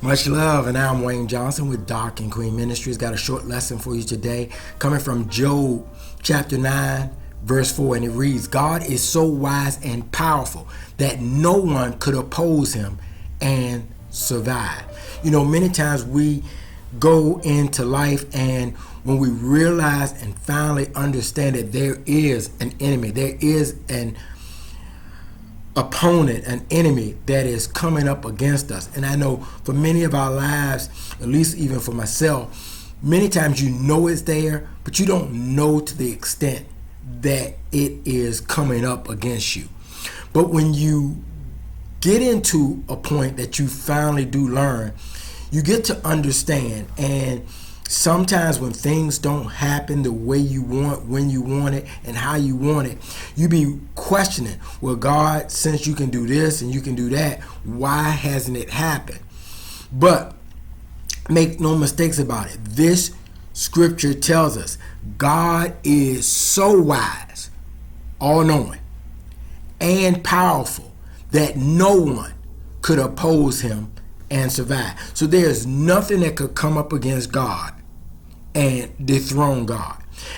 Much love, and I'm Wayne Johnson with Doc and Queen Ministries. Got a short lesson for you today, coming from Job chapter 9, verse 4, and it reads, God is so wise and powerful that no one could oppose him and survive. You know, many times we go into life, and when we realize and finally understand that there is an enemy, there is an opponent, an enemy that is coming up against us. And I know for many of our lives, at least even for myself, many times you know it's there, but you don't know to the extent that it is coming up against you. But when you get into a point that you finally do learn, you get to understand. And sometimes when things don't happen the way you want, when you want it, and how you want it, you be questioning, well, God, since you can do this and you can do that, why hasn't it happened? But make no mistakes about it. This scripture tells us God is so wise, all-knowing, and powerful that no one could oppose him and survive. So there's nothing that could come up against God and dethrone God.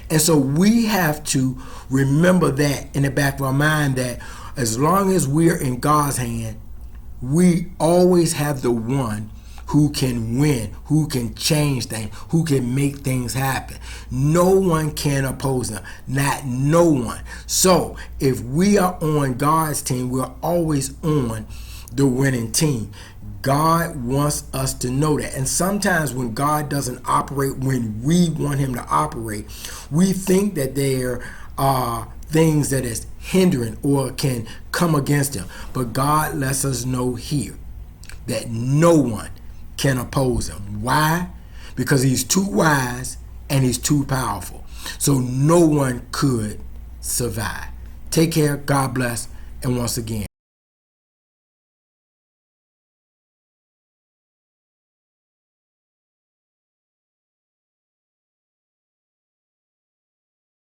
And so we have to remember that in the back of our mind, that as long as we're in God's hand, we always have the one who can win, who can change things, who can make things happen. No one can oppose him, not no one. So if we are on God's team, we're always on the winning team. God wants us to know that. And sometimes when God doesn't operate when we want him to operate, we think that there are things that is hindering or can come against him. But God lets us know here that no one can oppose him. Why? Because he's too wise and he's too powerful. So no one could survive. Take care. God bless. And once again,